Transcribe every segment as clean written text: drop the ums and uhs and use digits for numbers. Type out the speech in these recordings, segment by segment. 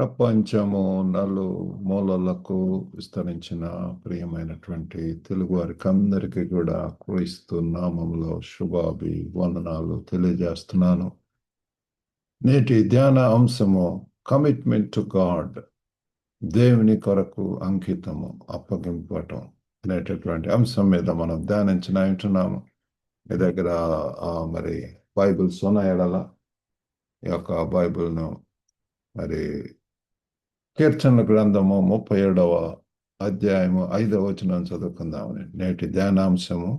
ప్రపంచము నలుమూలలకు విస్తరించిన ప్రియమైనటువంటి తెలుగు వారికి అందరికీ కూడా క్రీస్తు నామములో శుభాభివందనాలు తెలియజేస్తున్నాను. నేటి ధ్యాన అంశము కమిట్మెంట్ టు గాడ్, దేవుని కొరకు అంకితము, అప్పగింపటం అనేటటువంటి అంశం మీద మనం ధ్యానించున్నాము. మీ దగ్గర మరి బైబిల్స్ ఉన్నాయడలా ఈ యొక్క బైబిల్ను మరి కీర్తనల గ్రంథము 37వ అధ్యాయము 5వ వచనం చదువుకుందామని. నేటి ధ్యానాంశము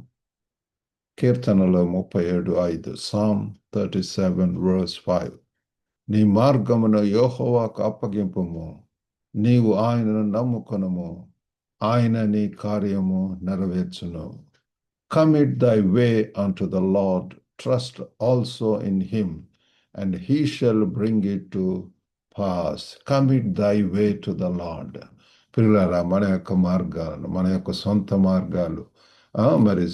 కీర్తనలు 37:5, Psalm 37:5. నీ మార్గమును యెహోవాకు అప్పగింపుము, నీవు ఆయనను నమ్ముకొనుము, ఆయన నీ కార్యము నెరవేర్చును. Commit thy way unto the Lord, trust also in him, and he shall bring it to pass. Commit thy way to the Lord. పిల్లరా, మన యొక్క మార్గాలను, మన యొక్క సొంత మార్గాలు మరి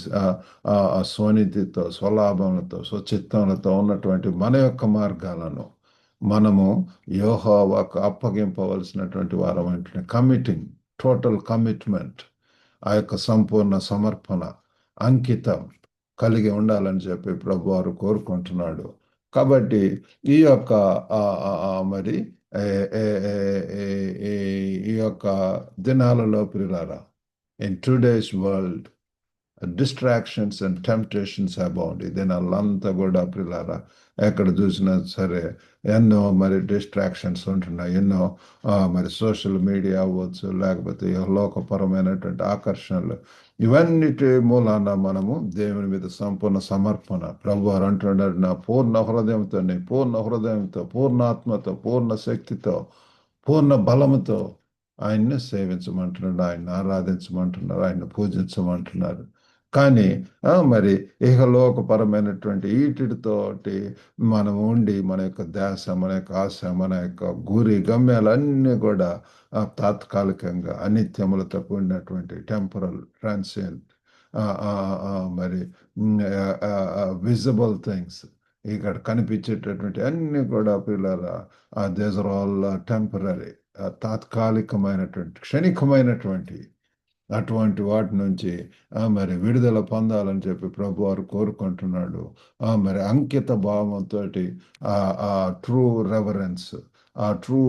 స్వనీతితో, స్వలాభంతో, స్వచిత్తంతో ఉన్నటువంటి మన యొక్క మార్గాలను మనము యెహోవాకు అప్పగింపవలసినటువంటి వారం అంటే కమిటింగ్, టోటల్ కమిట్మెంట్, ఆ యొక్క సంపూర్ణ సమర్పణ, అంకితం కలిగి ఉండాలని చెప్పి ప్రభు వారు కోరుకుంటున్నాడు. కాబట్టి ఈ యొక్క మరి ఈ యొక్క దినాలలో పిల్లారా, in today's world distractions and temptations abound. ఈ దినాలంతా కూడా పిల్లారా ఎక్కడ చూసినా సరే ఎన్నో మరి డిస్ట్రాక్షన్స్ ఉంటున్నాయి. ఎన్నో మరి సోషల్ మీడియా అవ్వచ్చు, లేకపోతే లోకపరమైనటువంటి ఆకర్షణలు, ఇవన్నిటి మూలాన మనము దేవుని మీద సంపూర్ణ సమర్పణ. ప్రభువారు అంటున్నాడు, నా పూర్ణ హృదయంతో, పూర్ణాత్మతో, పూర్ణ శక్తితో, పూర్ణ బలముతో ఆయన్ని సేవించమంటున్నాడు, ఆయన్ని ఆరాధించమంటున్నారు, ఆయన్ని పూజించమంటున్నారు. కానీ మరి ఇహలోకపరమైనటువంటి వీటితోటి మనం ఉండి మన యొక్క ధ్యాస, మన యొక్క ఆశ, మన యొక్క గురి గమ్యాలన్నీ కూడా తాత్కాలికంగా అనిత్యములతో కూడినటువంటి టెంపరల్, ట్రాన్సియంట్, మరి విజిబుల్ థింగ్స్, ఇక్కడ కనిపించేటటువంటి అన్ని కూడా పిల్లల దేస్ ఆర్ ఆల్ టెంపరరీ, తాత్కాలికమైనటువంటి, క్షణికమైనటువంటి అటువంటి వాటి నుంచి మరి విడుదల పొందాలని చెప్పి ప్రభు వారు కోరుకుంటున్నాడు. మరి అంకిత భావంతో ట్రూ రెవరెన్స్, ఆ ట్రూ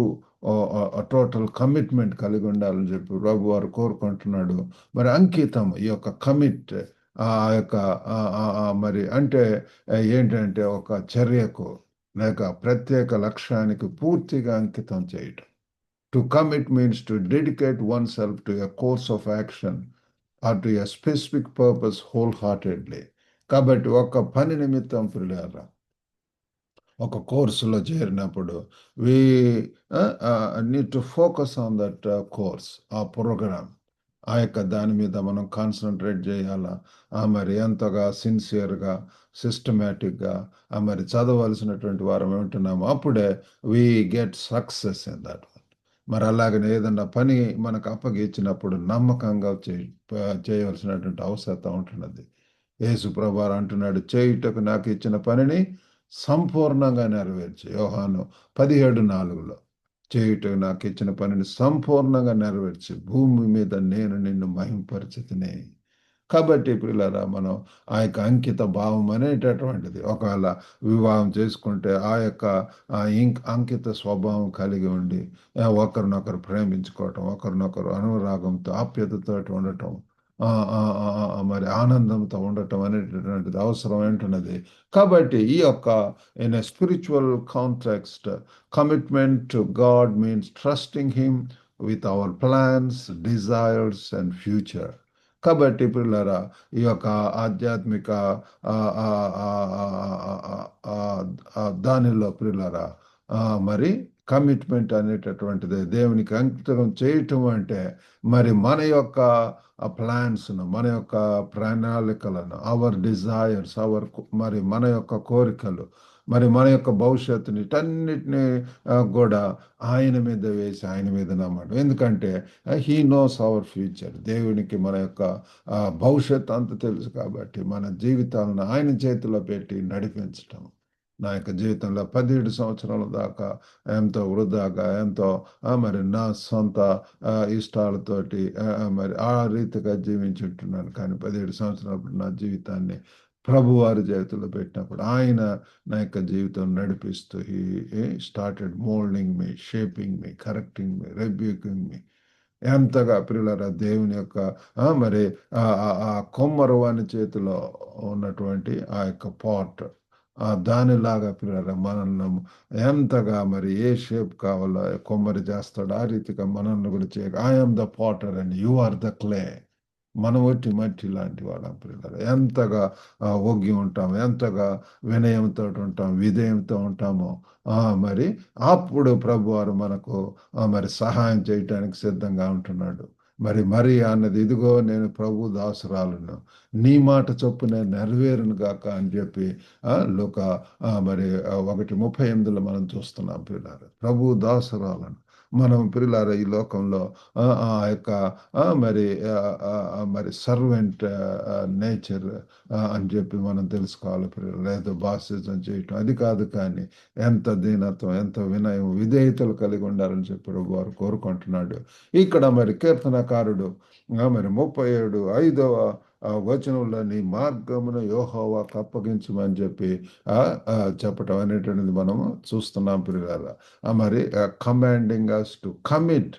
టోటల్ కమిట్మెంట్ కలిగి ఉండాలని చెప్పి ప్రభు వారు కోరుకుంటున్నాడు. మరి అంకితం, ఈ యొక్క కమిట్, ఆ యొక్క మరి అంటే ఏంటంటే ఒక చర్యకు లేక ప్రత్యేక లక్ష్యానికి పూర్తిగా అంకితం చేయటం. To commit means to dedicate oneself to a course of action or to a specific purpose wholeheartedly. కాబట్టి ఒక పని నిమిత్తం పిల్లారా ఒక కోర్సులో చేరినప్పుడు we need to focus on that course, ఆ ప్రోగ్రామ్, ఆ యొక్క దాని మీద మనం కాన్సన్ట్రేట్ చేయాలా. మరి ఎంతగా సిన్సియర్గా, సిస్టమేటిక్గా మరి చదవలసినటువంటి వారం ఏమంటున్నాము, అప్పుడే we get success in that. మరి అలాగనే ఏదన్నా పని మనకు అప్పగించినప్పుడు నమ్మకంగా చేయవలసినటువంటి అవసరం ఉంటున్నది. యేసు ప్రభువారు అంటున్నాడు, చేయుటకు నాకు ఇచ్చిన పనిని సంపూర్ణంగా నెరవేర్చి. యోహాను 17:4 చేయుటకు నాకు ఇచ్చిన పనిని సంపూర్ణంగా నెరవేర్చి భూమి మీద నేను నిన్ను మహింపరిచితిని. కాబట్టి పిల్లరా, మనం ఆ యొక్క అంకిత భావం అనేటటువంటిది, ఒకవేళ వివాహం చేసుకుంటే ఆ యొక్క అంకిత స్వభావం కలిగి ఉండి ఒకరినొకరు ప్రేమించుకోవటం, ఒకరినొకరు అనురాగంతో, ఆప్యతతో ఉండటం, మరి ఆనందంతో ఉండటం అనేటటువంటిది అవసరం ఏంటున్నది. కాబట్టి ఈ యొక్క in a spiritual context, commitment to God means trusting him with our plans, desires and future. కాబట్టి పిల్లరా, ఈ యొక్క ఆధ్యాత్మిక దానిలో పిల్లరా మరి కమిట్మెంట్ అనేటటువంటిది దేవునికి అంకితం చేయటం అంటే మరి మన యొక్క ప్లాన్స్ను, మన యొక్క ప్రణాళికలను, అవర్ డిజైర్స్, మరి మన యొక్క కోరికలు, మరి మన యొక్క భవిష్యత్తుని వీటన్నిటిని కూడా ఆయన మీద వేసి ఆయన మీద నమ్మడం. ఎందుకంటే హీ నోస్ అవర్ ఫ్యూచర్. దేవునికి మన యొక్క భవిష్యత్తు అంత తెలుసు కాబట్టి మన జీవితాలను ఆయన చేతిలో పెట్టి నడిపించటం. నా యొక్క జీవితంలో 17 సంవత్సరాల దాకా ఎంతో వృధాగా, ఎంతో మరి నా సొంత ఇష్టాలతోటి మరి ఆ రీతిగా జీవించుంటున్నాను. కానీ 17 సంవత్సరాలు నా జీవితాన్ని ప్రభువారి చేతుల్లో పెట్టినప్పుడు ఆయన నా యొక్క జీవితం నడిపిస్తూ he started moulding me, shaping me, correcting me, rebuking me. ఎంతగా ప్రియులారా దేవుని యొక్క మరి ఆ కొమ్మరవాని చేతిలో ఉన్నటువంటి ఆ యొక్క పాట్ దానిలాగా ప్రియులారా మనల్ని ఎంతగా మరి ఏ షేప్ కావాలో కొమ్మరి చేస్తాడు ఆ రీతిగా మనల్ని కూడా చేయ I'm the potter and you are the clay. మనం ఒట్టి మట్టి లాంటి వాళ్ళం ప్రియులారా. ఎంతగా ఒగ్గి ఉంటాం, ఎంతగా వినయంతో ఉంటాం, విధేయంతో ఉంటామో మరి అప్పుడు ప్రభువారు మనకు మరి సహాయం చేయటానికి సిద్ధంగా ఉంటున్నాడు. మరి అన్నది ఇదిగో నేను ప్రభు దాసురాలను, నీ మాట చొప్పున నెరవేరును గాక అని చెప్పి లూకా మరి 1:38 మనం చూస్తున్నాం పిల్లారు. ప్రభు దాసురాలను మనం పిల్లారు ఈ లోకంలో ఆ యొక్క మరి మరి సర్వెంట్ నేచర్ అని చెప్పి మనం తెలుసుకోవాలి పిల్లలు. లేదు బాసిజం చేయటం అది కాదు, కానీ ఎంత దీనత్వం, ఎంత వినయం, విధేయతలు కలిగి ఉండాలని చెప్పి వారు కోరుకుంటున్నాడు. ఇక్కడ మరి కీర్తనకారుడు మరి 37:5 వచనంలో నీ మార్గమును యెహోవాకు అప్పగించమని చెప్పి చెప్పటం అనేటువంటిది మనము చూస్తున్నాం పిల్లల. మరి commanding us to commit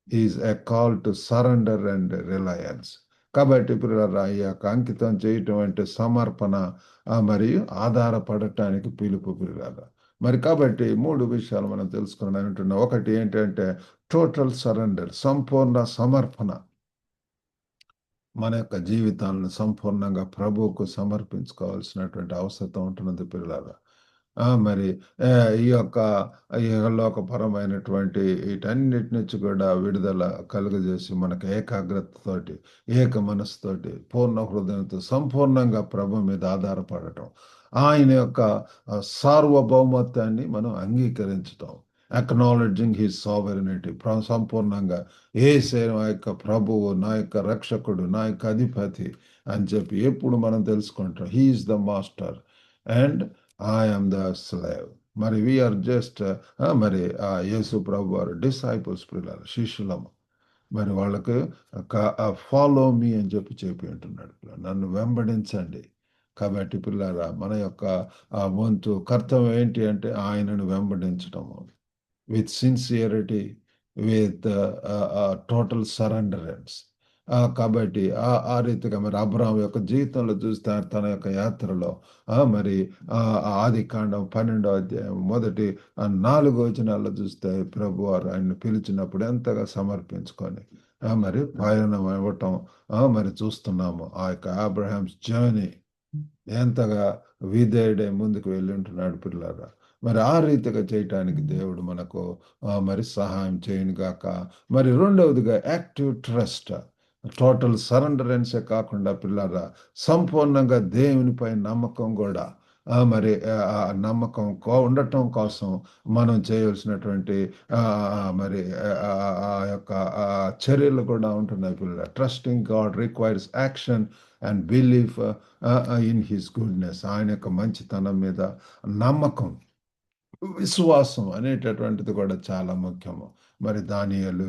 is a call to surrender and reliance. కాబట్టి పిల్లల ఈ యొక్క అంకితం చేయటం అంటే సమర్పణ మరియు ఆధారపడటానికి పిలుపు పిల్లల. మరి కాబట్టి 3 విషయాలు మనం తెలుసుకుని అంటున్నాం. ఒకటి ఏంటంటే టోటల్ సరెండర్, సంపూర్ణ సమర్పణ. మన యొక్క జీవితాలను సంపూర్ణంగా ప్రభువుకు సమర్పించుకోవాల్సినటువంటి అవసరం ఉంటున్నది పిల్లల. మరి ఈ యొక్క ఇహలోకపరమైనటువంటి వీటన్నిటి నుంచి కూడా విడుదల కలుగజేసి మనకు ఏకాగ్రతతోటి, ఏక మనసుతోటి, పూర్ణ హృదయంతో సంపూర్ణంగా ప్రభు మీద ఆధారపడటం, ఆయన యొక్క సార్వభౌమత్వాన్ని మనం అంగీకరించటం, అక్నాలెడ్జింగ్ హిస్ సావరెనిటీ, సంపూర్ణంగా ఏసే నా యొక్క ప్రభువు, నా యొక్క రక్షకుడు, నా యొక్క అధిపతి అని చెప్పి ఎప్పుడు మనం తెలుసుకుంటాం. He's the master and I'm the slave. మరి వీఆర్ జస్ట్ మరి యేసు ప్రభు వారు డిసైపుల్స్ పిల్లలు, శిష్యులము. మరి వాళ్ళకు ఫాలో మీ అని చెప్పి ఉంటున్నాడు, నన్ను వెంబడించండి. కాబట్టి పిల్లరా మన యొక్క వంతు కర్తవ్యం ఏంటి అంటే ఆయనను వెంబడించటము విత్ సిన్సియరిటీ, విత్ టోటల్ సరెండరెన్స్. కాబట్టి ఆ రీతిగా మరి అబ్రాహాం యొక్క జీవితంలో చూస్తే తన యొక్క యాత్రలో మరి ఆదికాండం 12వ అధ్యాయం మొదటి 4 వచనాల్లో చూస్తే ప్రభు వారు ఆయన్ని పిలిచినప్పుడు ఎంతగా సమర్పించుకొని మరి పయనం ఇవ్వటం మరి చూస్తున్నాము. ఆ యొక్క అబ్రహామ్స్ జర్నీ ఎంతగా విధేయుడే ముందుకు వెళ్ళి ఉంటున్నాడు పిల్లరా. మరి ఆ రీతిగా చేయటానికి దేవుడు మనకు మరి సహాయం చేయను గాక. మరి రెండవదిగా యాక్టివ్ ట్రస్ట్, టోటల్ సరెండరెన్సే కాకుండా పిల్లరా సంపూర్ణంగా దేవునిపై నమ్మకం కూడా మరి నమ్మకం ఉండటం కోసం మనం చేయవలసినటువంటి మరి ఆ యొక్క చర్యలు కూడా ఉంటున్నాయి పిల్లల. Trusting God requires action and belief in his goodness. ఆయన యొక్క మంచితనం మీద నమ్మకం, విశ్వాసం అనేటటువంటిది కూడా చాలా ముఖ్యము. మరి దానియేలు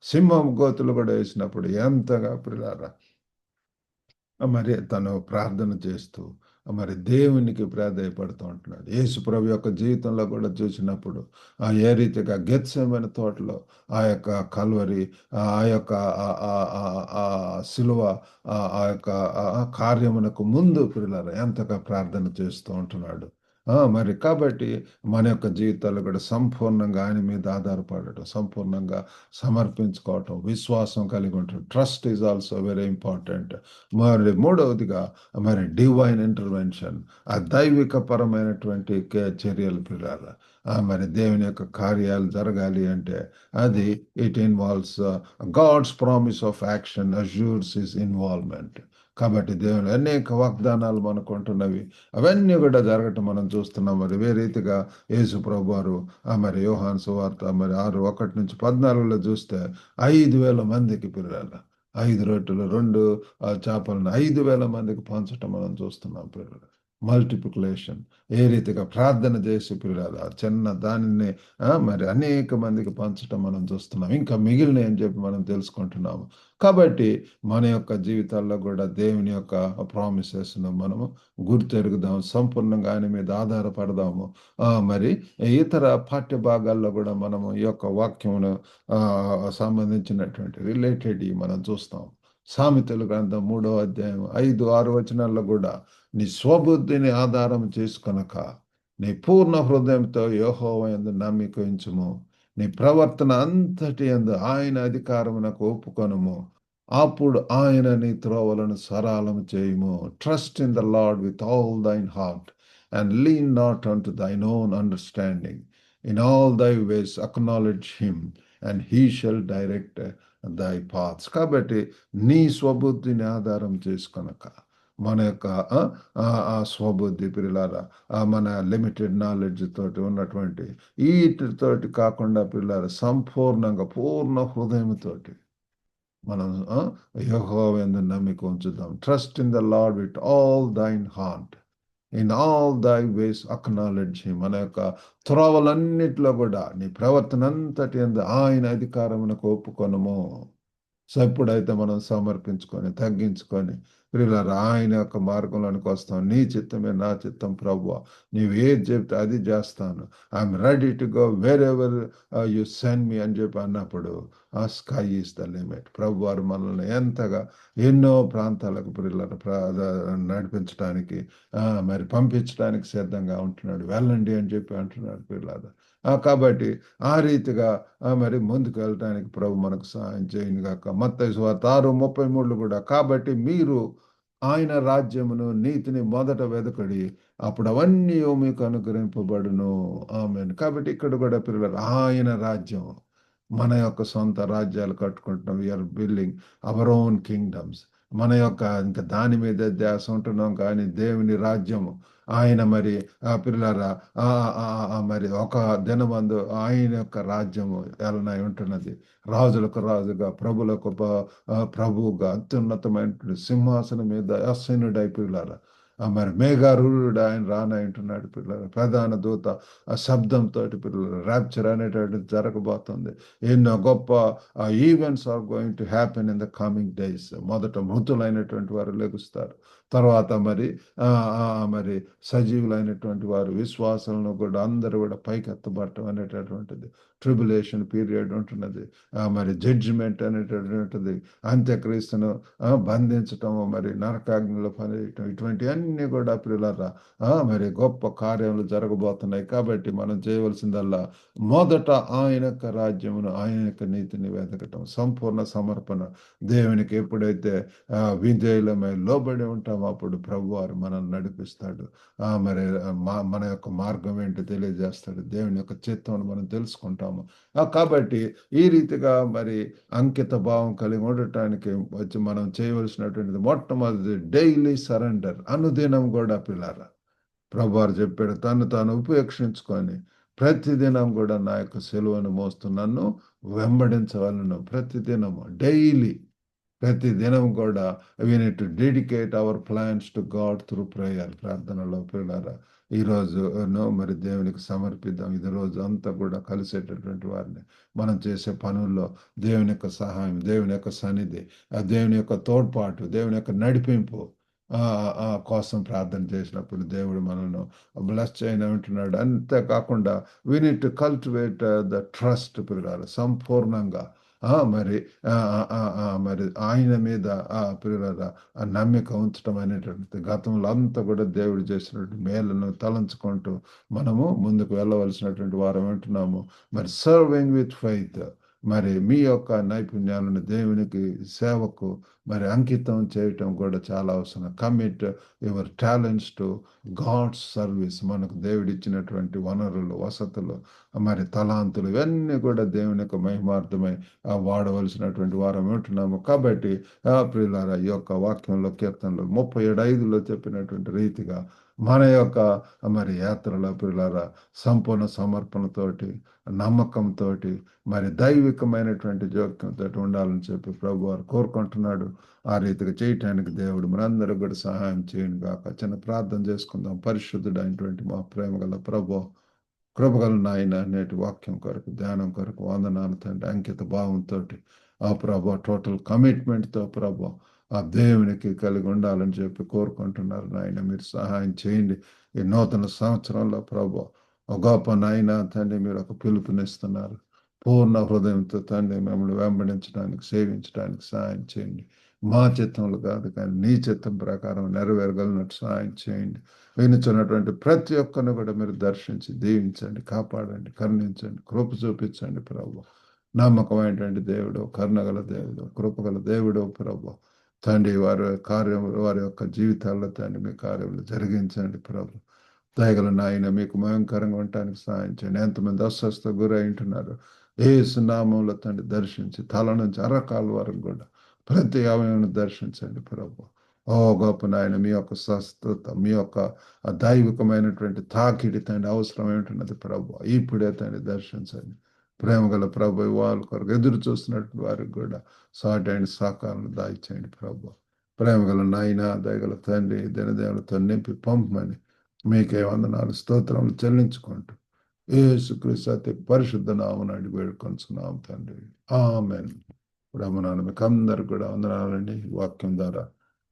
సింహం గోతులు కూడా వేసినప్పుడు ఎంతగా పిల్లారా మరి తను ప్రార్థన చేస్తూ మరి దేవునికి ప్రాధేయపడుతూ ఉంటున్నాడు. యేసు ప్రభు యొక్క జీవితంలో కూడా చూసినప్పుడు ఏ రీతిగా గెత్సేమనే తోటలో ఆ యొక్క కల్వరి, ఆ యొక్క సిలువ, ఆ యొక్క కార్యమునకు ముందు పిల్లలు ఎంతగా ప్రార్థన చేస్తూ ఉంటున్నాడు. మరి కాబట్టి మన యొక్క జీవితాలు కూడా సంపూర్ణంగా ఆయన మీద ఆధారపడటం, సంపూర్ణంగా సమర్పించుకోవటం, విశ్వాసం కలిగి ఉండటం. Trust is also very important. మరి మూడవదిగా మరి డివైన్ ఇంటర్వెన్షన్, ఆ దైవిక పరమైనటువంటి చర్యలు పిల్లలు. మరి దేవుని యొక్క కార్యాలు జరగాలి అంటే అది it involves God's promise of action assures his involvement. కాబట్టి దేవుని అనేక వాగ్దానాలు మనకు ఉంటున్నవి, అవన్నీ కూడా జరగటం మనం చూస్తున్నాం. మరి ఇవే రీతిగా యేసు ప్రభు వారు మరి యోహాను సువార్త మరి 6:1-14 చూస్తే 5,000 మందికి పిల్లలు, 5 రొట్టెలు 2 చేపలను 5,000 మందికి పంచటం మనం చూస్తున్నాం పిల్లలు. మల్టిప్లికేషన్. ఏ రీతిగా ప్రార్థన చేసి పిల్లలు చిన్న దానిని మరి అనేక మందికి పంచడం మనం చూస్తున్నాం. ఇంకా మిగిలినవి అని చెప్పి మనం తెలుసుకుంటున్నాము. కాబట్టి మన యొక్క జీవితాల్లో కూడా దేవుని యొక్క ప్రామిసెస్ను మనము గుర్తెరుగుదాం. సంపూర్ణంగా ఆయన మీద ఆధారపడదాము. మరి ఇతర పాఠ్య భాగాల్లో కూడా మనము ఈ యొక్క వాక్యమును సంబంధించినటువంటి రిలేటెడ్ మనం చూస్తాం. సామెతల గ్రంథం 3వ అధ్యాయం 5, 6 వచనాల్లో కూడా నీ స్వబుద్ధిని ఆధారం చేసుకొనక నీ పూర్ణ హృదయంతో యెహోవా యందు నమ్మిక ఉంచుము. నీ ప్రవర్తన అంతటి యందు ఆయన అధికారమునకు ఒప్పుకొనుము. అప్పుడు ఆయన నీ త్రోవలను సరళము చేయుము. Trust in the lord with all thine heart and lean not unto thine own understanding. In all thy ways acknowledge him and he shall direct thy paths. కాబట్టి నీ స్వబుద్ధిని ఆధారం చేసుకొనక మన యొక్క స్వబుద్ధి పిల్లారా మన లిమిటెడ్ నాలెడ్జ్ తోటి ఉన్నటువంటి వీటితోటి కాకుండా పిల్లారా సంపూర్ణంగా పూర్ణ హృదయంతోటి మనం యెహోవా యందు నమ్మిక ఉంచుదాం. Trust in the lord with all thine heart. In all దై వేస్ అక్నాలెడ్జ్ హిమ్. మన యొక్క త్రోవలన్నిటిలో కూడా నీ ప్రవర్తన అంతటి యందు ఆయన అధికారమునకు ఒప్పుకొనుము. సో ఎప్పుడైతే మనం సమర్పించుకొని తగ్గించుకొని ప్రియులారా ఆయన యొక్క మార్గంలోనికి వస్తాం. నీ చిత్తమే నా చిత్తం ప్రభువా, నీవు ఏది చెప్తే అది చేస్తాను, I'm ready to go where ever you send me అని చెప్పి అన్నప్పుడు ఆ స్కై ఈస్ ద లిమిట్. ప్రభు వారు మనల్ని ఎంతగా ఎన్నో ప్రాంతాలకు ప్రియులారా నడిపించడానికి మరి పంపించడానికి సిద్ధంగా ఉంటున్నాడు. వెళ్ళండి అని చెప్పి అంటున్నాడు ప్రియులారా. కాబట్టి ఆ రీతిగా మరి ముందుకు వెళ్ళటానికి ప్రభు మనకు సహాయం చేయను గాక. మత్తయి సువార్త 6:33 కూడా కాబట్టి మీరు ఆయన రాజ్యమును నీతిని మొదట వెదకడి, అప్పుడు అవన్నీ మీకు అనుగ్రహింపబడును. ఆమేన్. కాబట్టి ఇక్కడ కూడా పిల్లలు ఆయన రాజ్యం, మన యొక్క సొంత రాజ్యాలు కట్టుకుంటున్నాం. We're building our own kingdoms. మన యొక్క ఇంకా దాని మీద ధ్యాస ఉంటున్నాం. కానీ దేవుని రాజ్యము ఆయన మరి పిల్లరా మరి ఒక దినమందు ఆయన యొక్క రాజ్యము ఎలనై ఉంటున్నది. రాజులకు రాజుగా ప్రభులకు ప్రభువుగా అత్యున్నతమైన సింహాసనం మీద అసీనుడై పిల్లరా మరి మేఘారూఢుడు ఆయన రానంటున్నాడు పిల్లలు. ప్రధాన దూత ఆ శబ్దంతో పిల్లలు ర్యాప్చర్ అనేటువంటిది జరగబోతుంది. ఎన్నో గొప్ప events are going to happen in the coming days. మొదట మృతులైనటువంటి వారు లెగుస్తారు. తర్వాత మరి సజీవులైనటువంటి వారు విశ్వాసాలను కూడా అందరూ కూడా పైకెత్తబడటం అనేటటువంటిది. ట్రిబులేషన్ పీరియడ్ ఉంటున్నది. మరి జడ్జిమెంట్ అనేటటువంటిది, అంత్యక్రీస్తును బంధించటము, మరి నరకాగ్నిలో పనిచేయటం, ఇటువంటివన్నీ కూడా ప్రియులారా మరి గొప్ప కార్యములు జరగబోతున్నాయి. కాబట్టి మనం చేయవలసిందల్లా మొదట ఆయన యొక్క రాజ్యమును ఆయన యొక్క నీతిని వెతకటం, సంపూర్ణ సమర్పణ. దేవునికి ఎప్పుడైతే విధేయులమై లోబడి ఉంటామో అప్పుడు ప్రభువారు మనల్ని నడిపిస్తాడు. మరి మన యొక్క మార్గం ఏంటో తెలియజేస్తాడు. దేవుని యొక్క చిత్తాన్ని మనం తెలుసుకుంటాము. కాబట్టి ఈ రీతిగా మరి అంకిత భావం కలిగి ఉండటానికి వచ్చి మనం చేయవలసినటువంటిది మొట్టమొదటి డైలీ సరెండర్. అనుదినం కూడా పిల్లారా ప్రభువారు చెప్పాడు, తను తాను ఉపేక్షించుకొని ప్రతిదినం కూడా నా యొక్క సిలువను మోస్తూ నన్ను వెంబడించవలను. ప్రతిదినము డైలీ ప్రతిదినం కూడా we need to dedicate hour plans to God through prayer. ప్రార్థనలో పిల్లారా ఈరోజు మరి దేవునికి సమర్పిద్దాం. ఇది రోజు అంతా కూడా కలిసేటటువంటి వారిని మనం చేసే పనుల్లో దేవుని యొక్క సహాయం, దేవుని యొక్క సన్నిధి, దేవుని యొక్క తోడ్పాటు, దేవుని యొక్క నడిపింపు కోసం ప్రార్థన చేసినప్పుడు దేవుడు మనల్ని బ్లెస్ చేయని ఉంటున్నాడు. అంతేకాకుండా we need to cultivate the trust పిల్లలు సంపూర్ణంగా మరి మరి ఆయన మీద పిల్లల నమ్మిక ఉంచడం అనేటువంటిది. గతంలో అంతా కూడా దేవుడు చేసినటువంటి మేలను తలంచుకుంటూ మనము ముందుకు వెళ్ళవలసినటువంటి వారం వింటున్నాము. మరి సర్వింగ్ విత్ ఫెయిత్, మరి మీ యొక్క నైపుణ్యాలను దేవునికి సేవకు మరి అంకితం చేయటం కూడా చాలా అవసరం. Commit your talents to God's service. మనకు దేవుడు ఇచ్చినటువంటి వనరులు, వసతులు, మరి తలాంతులు ఇవన్నీ కూడా దేవుని యొక్క మహిమార్థమై వాడవలసినటువంటి వారం ఉంటున్నాము. కాబట్టి ప్రియులారా ఈ యొక్క వాక్యంలో కీర్తనలో 37:5 చెప్పినటువంటి రీతిగా మన యొక్క మరి యాత్రలో పిల్లల సంపూర్ణ సమర్పణతోటి, నమ్మకంతోటి, మరి దైవికమైనటువంటి జోక్యంతో ఉండాలని చెప్పి ప్రభు వారు కోరుకుంటున్నాడు. ఆ రీతిగా చేయటానికి దేవుడు మనందరూ కూడా సహాయం చేయండి గాక. చిన్న ప్రార్థన చేసుకుందాం. పరిశుద్ధుడైనటువంటి మా ప్రేమ గల ప్రభు, కృపగల నాయన, నేటి వాక్యం కొరకు, ధ్యానం కొరకు వందనాలు తండ్రి. అంకిత భావంతో ఆ ప్రభు టోటల్ కమిట్మెంట్తో ప్రభు ఆ దేవునికి కలిగి ఉండాలని చెప్పి కోరుకుంటున్నారు నాయన. మీరు సహాయం చేయండి. ఈ నూతన సంవత్సరంలో ప్రభు ఒక గొప్ప నాయన తండ్రి మీరు ఒక పిలుపునిస్తున్నారు. పూర్ణ హృదయంతో తండ్రి మిమ్మల్ని వెంబడించడానికి, సేవించడానికి సహాయం చేయండి. మా చిత్తంలో కాదు కానీ నీ చిత్తం ప్రకారం నెరవేరగలిగినట్టు సహాయం చేయండి. వినుచున్నటువంటి ప్రతి ఒక్కరిని కూడా మీరు దర్శించి దీవించండి, కాపాడండి, కరుణించండి, కృప చూపించండి ప్రభు. నమ్మకమైనటువంటి దేవుడు, కరుణగల దేవుడు, కృపగల దేవుడు ప్రభు. తండ్రి వారి కార్యం, వారి యొక్క జీవితాల్లో తండ్రి మీ కార్యములు జరిగించండి ప్రభు. దయగల నాయన మీకు భయంకరంగా ఉండటానికి సహాయం చేయండి. ఎంతమంది అస్వస్థ గురై ఉంటున్నారు, ఏసు నామంలో తండ్రి దర్శించి తల నుంచి అరకాల వరకు కూడా ప్రతి అవయవాన్ని దర్శించండి ప్రభు. ఓ గొప్ప నాయన మీ యొక్క స్వస్థత, మీ యొక్క ఆ దైవికమైనటువంటి తాకిడి తండ్రి అవసరం ఏమిటున్నది ప్రభు. ఇప్పుడే తండ్రి దర్శించండి. ప్రేమ గల ప్రభు వాళ్ళ కొరకు ఎదురు చూస్తున్నటువంటి వారికి కూడా సాటి అయిన సహకారాలు దాయిచేయండి ప్రభు. ప్రేమ గల నాయన, దయగల తండ్రి దినదేవులతో నింపి పంపమని మీకే వందనాలు స్తోత్రములు చెల్లించుకుంటూ యేసుక్రీస్తు అతి పరిశుద్ధ నామమున అడిగి వేడుకొంచున్నాం తండ్రి. ఆమేన్. రమణాలు మీకు అందరు కూడా వందనాలండి. వాక్యం ద్వారా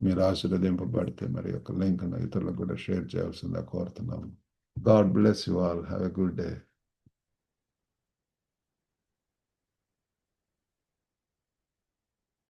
మీరు ఆశీర్వదింపబడితే మరి యొక్క లింక్ ఇతరులకు కూడా షేర్ చేయాల్సిందిగా కోరుతున్నాము. God bless you all. Have a good day.